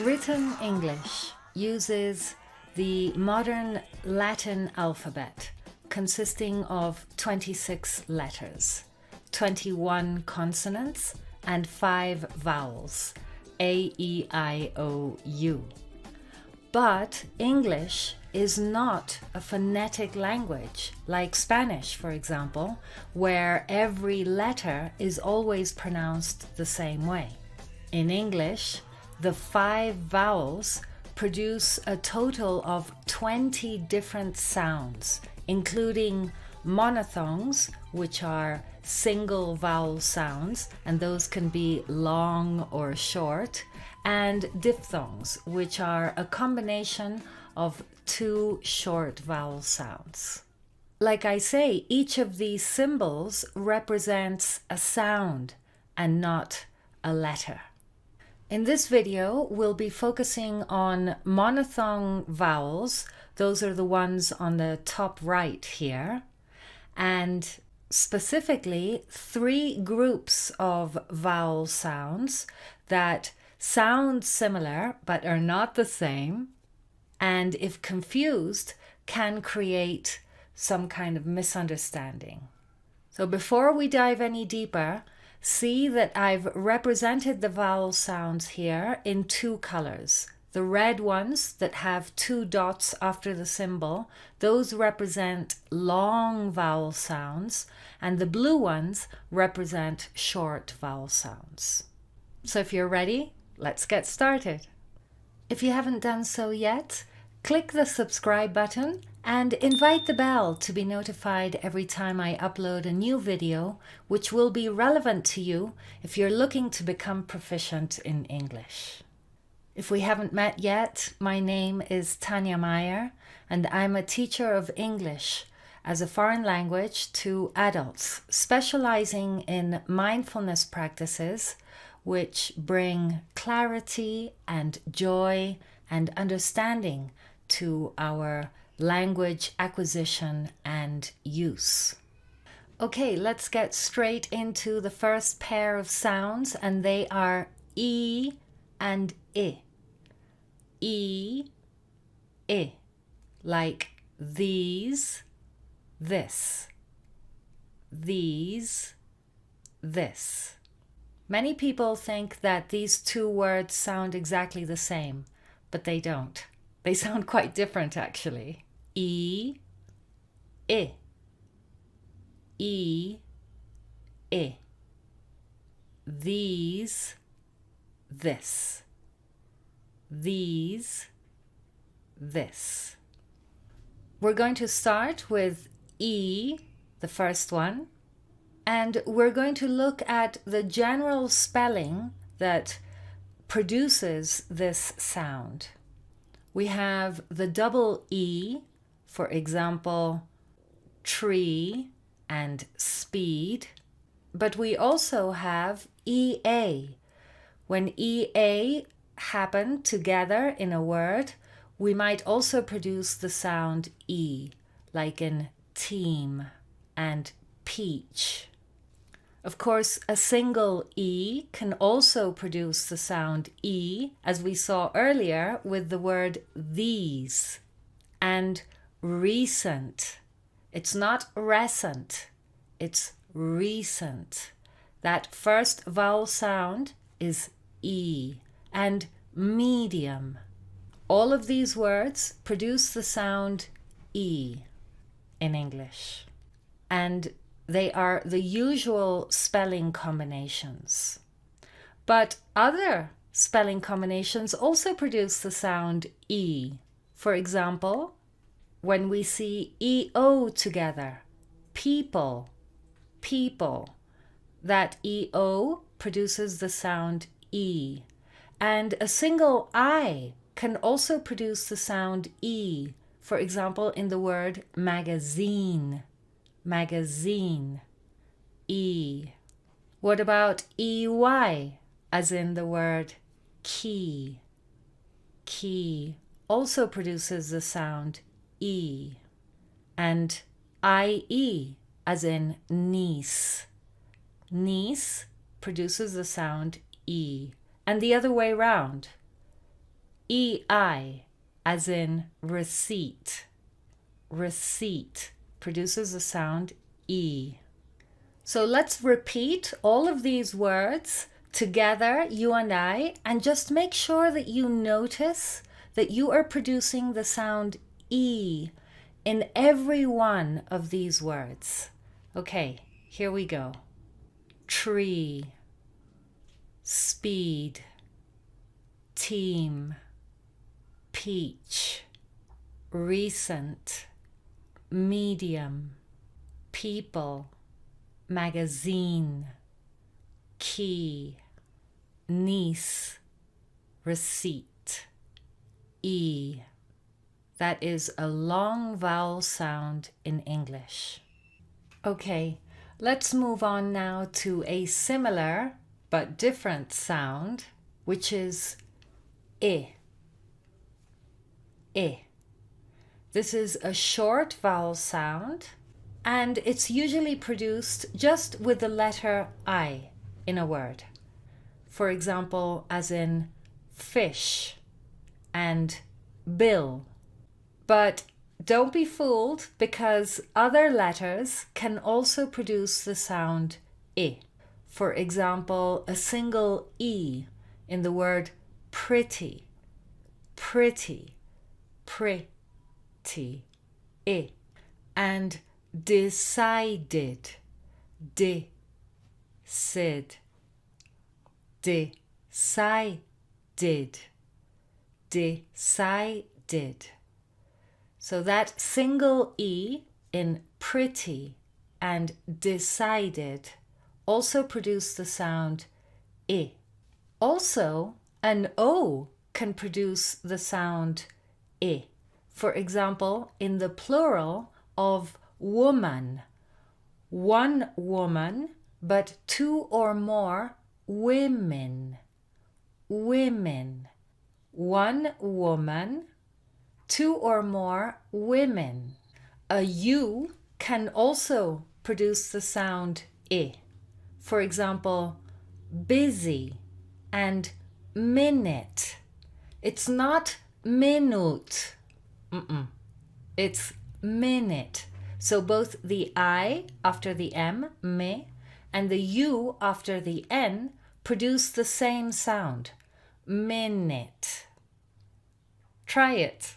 Written English uses the modern Latin alphabet consisting of 26 letters, 21 consonants and 5 vowels, A, E, I, O, U. But English is not a phonetic language like Spanish, for example, where every letter is always pronounced the same way. In English, the 5 vowels produce a total of 20 different sounds, including monophthongs, which are single vowel sounds, and those can be long or short, and diphthongs, which are a combination of 2 short vowel sounds. Like I say, each of these symbols represents a sound and not a letter. In this video, we'll be focusing on monophthong vowels. Those are the ones on the top right here. And specifically, 3 groups of vowel sounds that sound similar but are not the same, and if confused, can create some kind of misunderstanding. So before we dive any deeper, see that I've represented the vowel sounds here in 2 colors. The red ones that have 2 dots after the symbol, those represent long vowel sounds, and the blue ones represent short vowel sounds. So if you're ready, let's get started. If you haven't done so yet, click the subscribe button and invite the bell to be notified every time I upload a new video, which will be relevant to you if you're looking to become proficient in English. If we haven't met yet, my name is Tanya Meyer, and I'm a teacher of English as a foreign language to adults, specializing in mindfulness practices which bring clarity and joy and understanding to our language acquisition and use. Okay, let's get straight into the first pair of sounds, and they are E and I. E, I, like these, this, these, this. Many people think that these 2 words sound exactly the same, but they don't. They sound quite different, actually. E, I. E, I. These, this. These, this. We're going to start with E, the first one, and we're going to look at the general spelling that produces this sound. We have the double E, for example, tree and speed, but we also have EA. When EA happen together in a word, we might also produce the sound E, like in team and peach. Of course, a single E can also produce the sound E, as we saw earlier with the word these. And recent. It's not recent, it's recent. That first vowel sound is E. And medium. All of these words produce the sound E in English. And they are the usual spelling combinations. But other spelling combinations also produce the sound E. For example, when we see EO together, people, people, that EO produces the sound E. And a single I can also produce the sound E. For example, in the word magazine. Magazine. E. What about EY, as in the word key? Key also produces the sound E. And IE, as in niece. Niece produces the sound E. And the other way round. EI, as in receipt. Receipt produces the sound E. So let's repeat all of these words together, you and I, and just make sure that you notice that you are producing the sound E in every one of these words. Okay, here we go. Tree, speed, team, peach, recent, medium, people, magazine, key, niece, receipt, E. That is a long vowel sound in English. Okay, let's move on now to a similar but different sound, which is I. I. This is a short vowel sound, and it's usually produced just with the letter I in a word. For example, as in fish and bill. But don't be fooled, because other letters can also produce the sound I. For example, a single E in the word pretty, pretty, pretty, I. And decided, decided, decided. So that single E in pretty and decided also produce the sound I. Also, an O can produce the sound I. For example, in the plural of woman. One woman, but two or more women. Women. One woman, two or more women. A U can also produce the sound I. For example, busy and minute. It's not minute. It's minute. So both the I after the M, me, and the U after the N produce the same sound. Minute. Try it.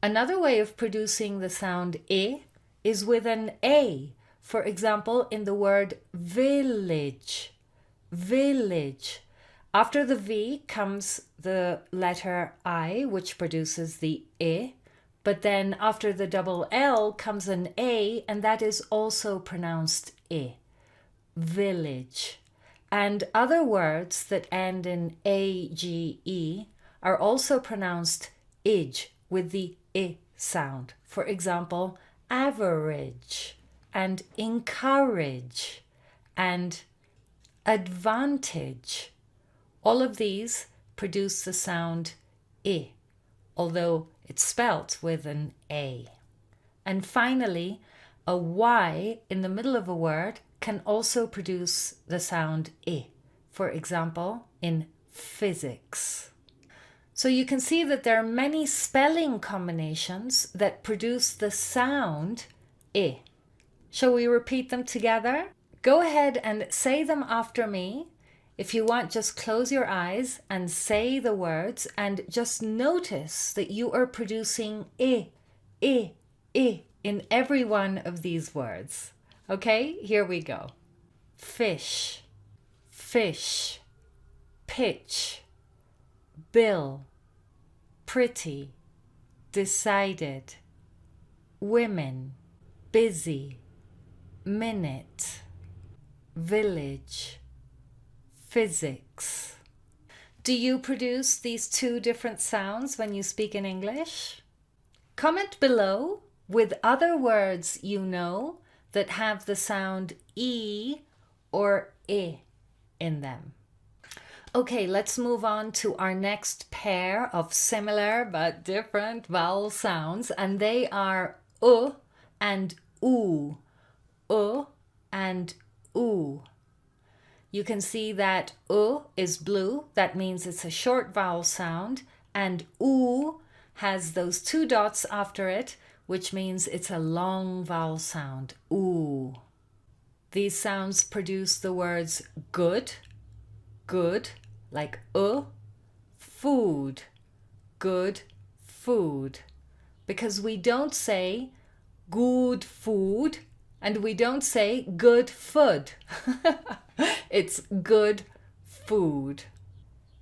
Another way of producing the sound I is with an A. For example, in the word village. Village. After the V comes the letter I, which produces the I. But then after the double L comes an A, and that is also pronounced I. Village. And other words that end in AGE are also pronounced ij with the I sound. For example, average and encourage and advantage. All of these produce the sound I, although it's spelt with an A. And finally, a Y in the middle of a word can also produce the sound I. For example, in physics. So you can see that there are many spelling combinations that produce the sound I. Shall we repeat them together? Go ahead and say them after me. If you want, just close your eyes and say the words, and just notice that you are producing I in every one of these words. Okay, here we go. Fish, fish, pitch, bill, pretty, decided, women, busy, minute, village, physics. Do you produce these two different sounds when you speak in English? Comment below with other words you know that have the sound E or I in them. Okay, let's move on to our next pair of similar but different vowel sounds, and they are and oo. And oo. You can see that is blue. That means it's a short vowel sound, And oo has those two dots after it, which means it's a long vowel sound. Oo. These sounds produce the words good, good, like food, good food. Because we don't say good food and we don't say good food. It's good food.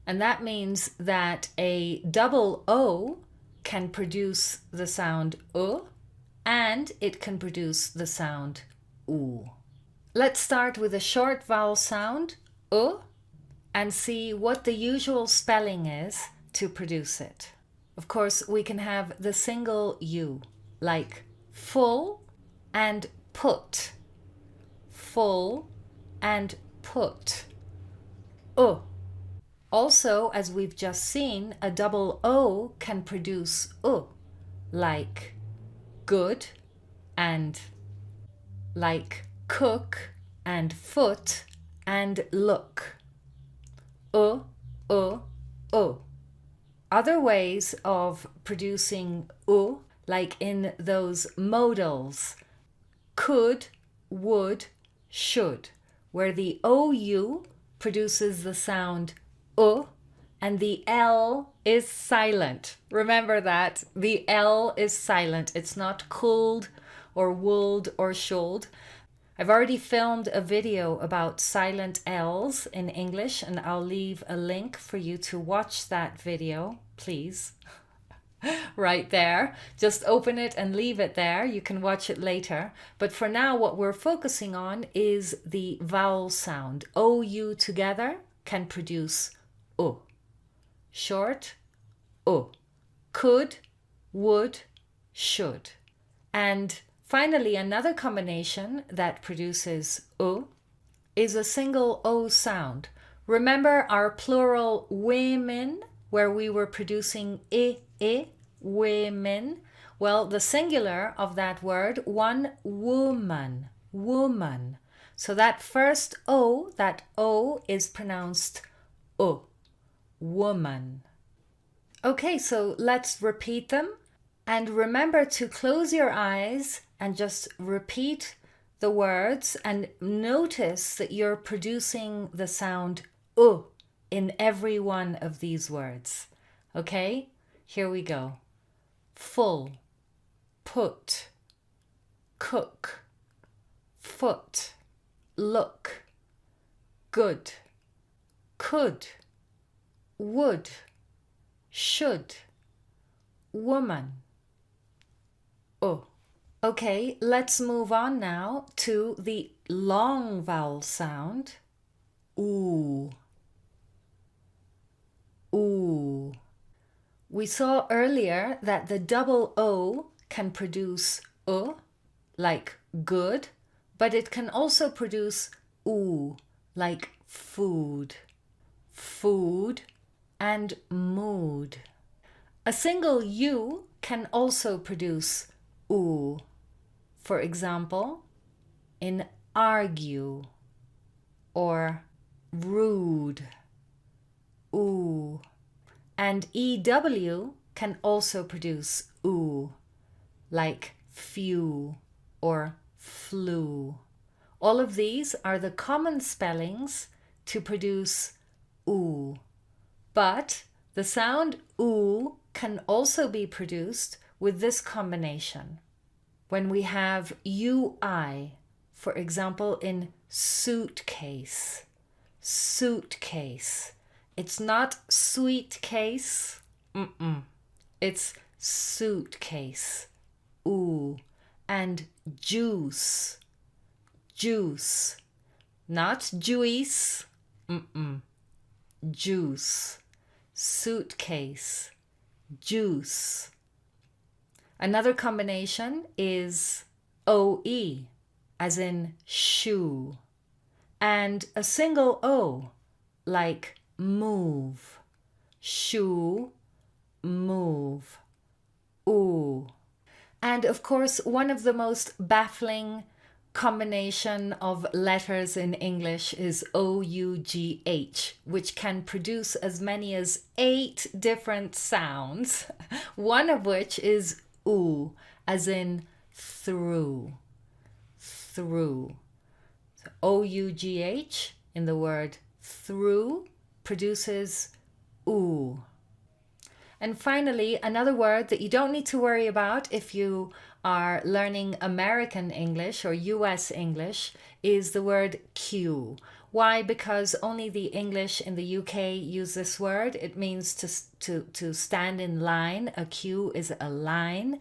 And that means that a double O can produce the sound and it can produce the sound oo. Let's start with a short vowel sound, and see what the usual spelling is to produce it. Of course, we can have the single U, like full and put. Full and put. Also, as we've just seen, a double O can produce like good and like cook and foot and look. Other ways of producing like in those modals, could, would, should, where the OU produces the sound and the L is silent. Remember that. The L is silent. It's not cooled or wooled or should. I've already filmed a video about silent L's in English, and I'll leave a link for you to watch that video, please. Right there. Just open it and leave it there. You can watch it later. But for now, what we're focusing on is the vowel sound. OU together can produce O. Short, O. Could, would, should. And finally, another combination that produces O is a single O sound. Remember our plural women, where we were producing women? Well, the singular of that word, one woman, woman. So that first O, that O is pronounced O, woman. Okay, so let's repeat them. And remember to close your eyes and just repeat the words and notice that you're producing the sound in every one of these words. Okay, here we go. Full, put, cook, foot, look, good, could, would, should, woman. Okay, let's move on now to the long vowel sound. Oo. Oo. We saw earlier that the double O can produce like good, but it can also produce oo, like food, food, and mood. A single U can also produce oo. For example, in argue or rude. Ooh. And EW can also produce oo, like few or flew. All of these are the common spellings to produce oo. But the sound oo can also be produced with this combination. When we have UI, for example, in suitcase, suitcase. It's not sweet case. It's suitcase. Ooh. And juice. Juice. Not juice. Juice. Suitcase. Juice. Another combination is OE, as in shoe. And a single O, like move. Shoe, move. Ooh. And of course, one of the most baffling combination of letters in English is O-U-G-H, which can produce as many as 8 different sounds, one of which is oo, as in through, through. So O-U-G-H in the word through produces oo. And finally, another word that you don't need to worry about if you are learning American English or US English is the word queue. Why? Because only the English in the UK use this word. It means to stand in line. A queue is a line.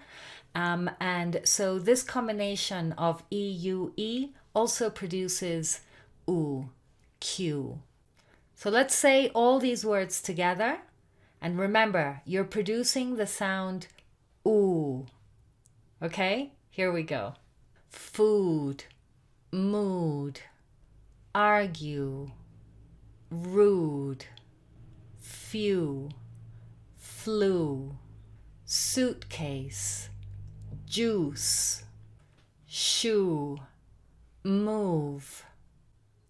And so this combination of E-U-E also produces oo, queue. So let's say all these words together. And remember, you're producing the sound oo. Okay, here we go. Food, mood, argue, rude, few, flew, suitcase, juice, shoe, move,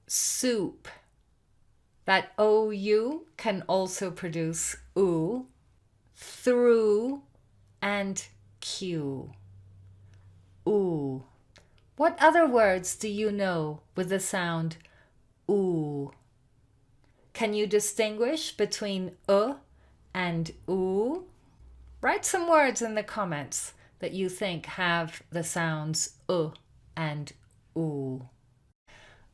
soup. That OU can also produce oo, through, and Q. Ooh. What other words do you know with the sound oo? Can you distinguish between and oo? Write some words in the comments that you think have the sounds and oo.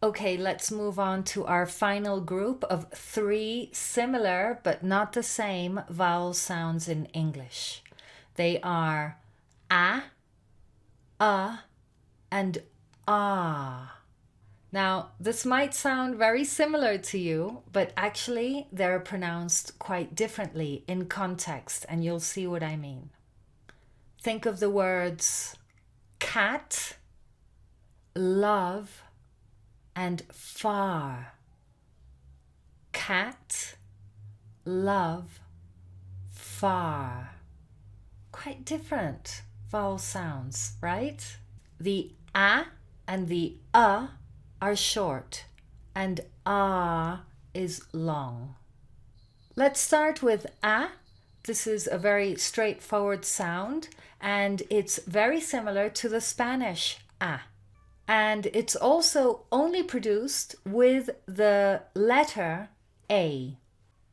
Okay, let's move on to our final group of 3 similar but not the same vowel sounds in English. They are a, and ah. Now, this might sound very similar to you, but actually they're pronounced quite differently in context, and you'll see what I mean. Think of the words cat, love, and far. Cat, love, far. Quite different vowel sounds, right? The a and the are short and ah is long. Let's start with a. This is a very straightforward sound and it's very similar to the Spanish a. And it's also only produced with the letter A.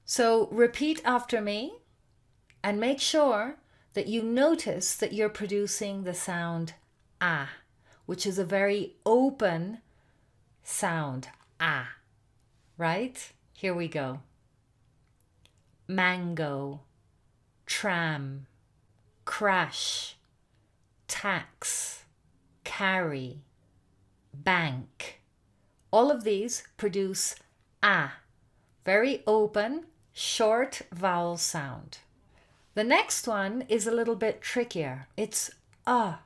So repeat after me and make sure that you notice that you're producing the sound a, which is a very open sound, a, right? Here we go. Mango, tram, crash, tax, carry, bank. All of these produce a, very open, short vowel sound. The next one is a little bit trickier. It's a.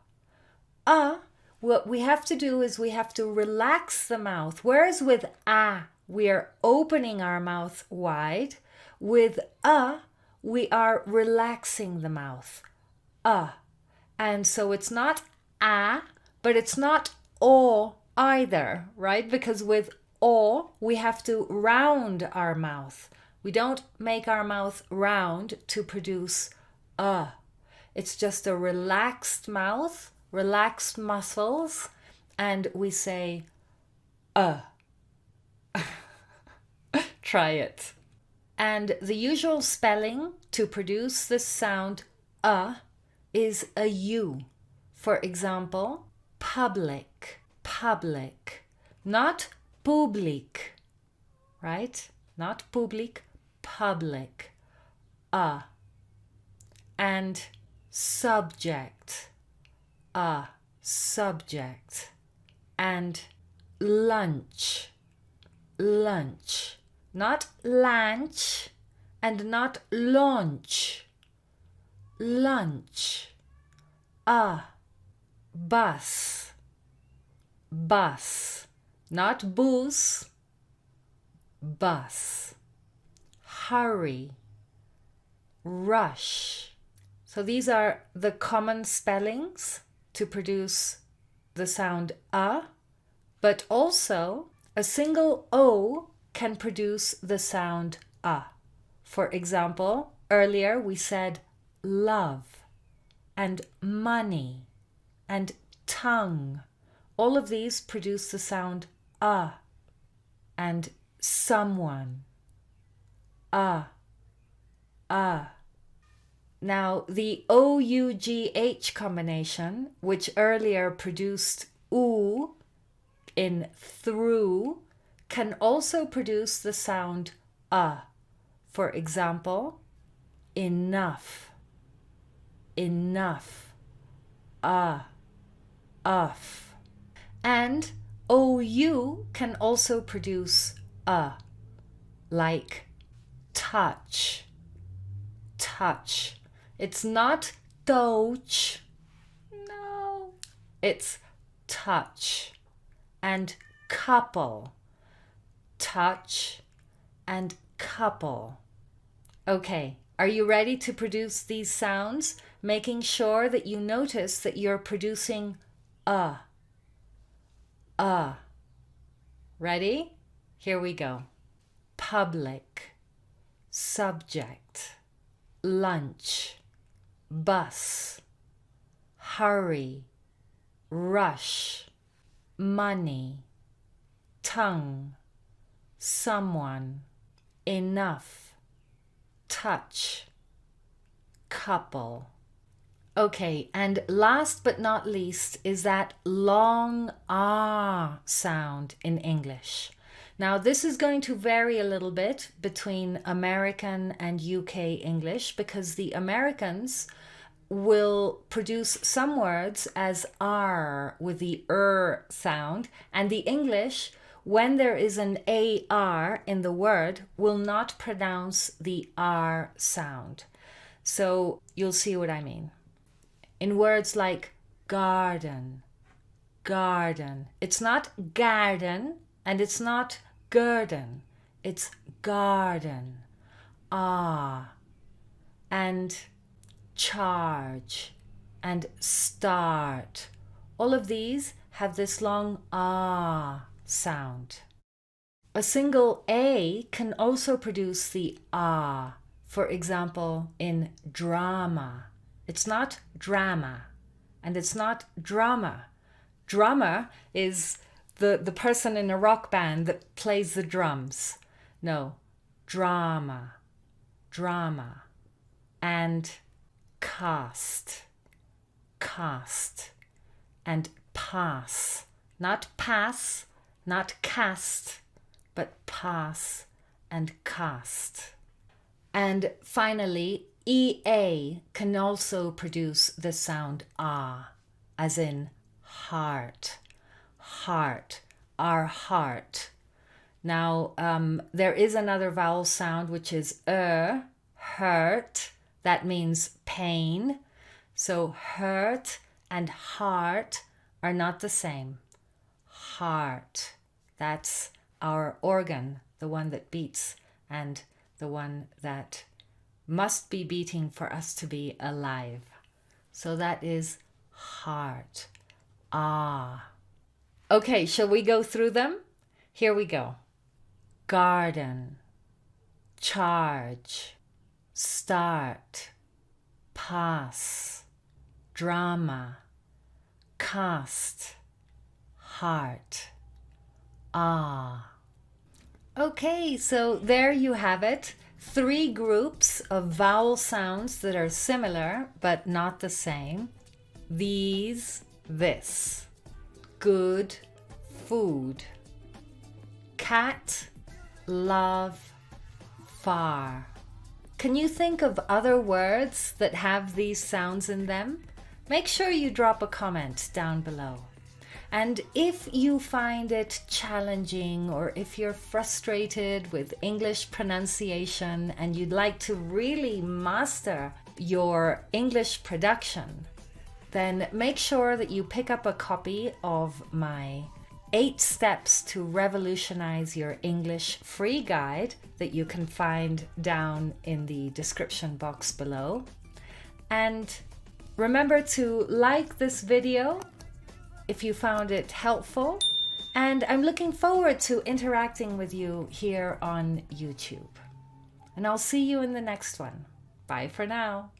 What we have to do is we have to relax the mouth. Whereas with a, we are opening our mouth wide. With a, we are relaxing the mouth. And so it's not a, but it's not o either, right? Because with o, we have to round our mouth. We don't make our mouth round to produce a. It's just a relaxed mouth, relaxed muscles, and we say Try it. And the usual spelling to produce this sound is a U. For example, public, public, not public, right? Not public, public, and subject, subject, and lunch, lunch, not lunch, and not lunch, lunch, bus, bus, not booze, bus, hurry, rush. So these are the common spellings to produce the sound But also, a single O can produce the sound A. For example, earlier we said love and money and tongue. All of these produce the sound A. And someone. A. Now, the O-U-G-H combination, which earlier produced oo in through, can also produce the sound A. For example, enough, enough, uff. And OU can also produce A, like touch, touch. It's not touch, no, it's touch. And couple, touch and couple. Okay, are you ready to produce these sounds? Making sure that you notice that you're producing A. Ready? Here we go. Public, subject, lunch, bus, hurry, rush, money, tongue, someone, enough, touch, couple. Okay, and last but not least is that long ah sound in English. Now, this is going to vary a little bit between American and UK English because the Americans will produce some words as R with the sound, and the English, when there is an AR in the word, will not pronounce the R sound. So you'll see what I mean. In words like garden, garden, it's not garden and it's not Gurdon, it's garden. Ah. And charge and start. All of these have this long ah sound. A single A can also produce the ah. For example, in drama. It's not drama and it's not drummer. Drummer is the person in a rock band that plays the drums. No, drama, drama. And cast, cast. And pass, not pass, not cast, but pass and cast. And finally, EA can also produce the sound ah, as in heart, heart, our heart. Now, there is another vowel sound which is hurt. That means pain. So hurt and heart are not the same. Heart, that's our organ, the one that beats and the one that must be beating for us to be alive. So that is heart. Ah. Okay, shall we go through them? Here we go. Garden, charge, start, pass, drama, cast, heart, ah. Okay, so there you have it. 3 groups of vowel sounds that are similar but not the same. These, this. Good, food. Cat, love, far. Can you think of other words that have these sounds in them? Make sure you drop a comment down below. And if you find it challenging or if you're frustrated with English pronunciation and you'd like to really master your English production, then make sure that you pick up a copy of my 8 Steps to Revolutionize Your English free guide that you can find down in the description box below. And remember to like this video if you found it helpful, And I'm looking forward to interacting with you here on YouTube. And I'll see you in the next one. Bye for now.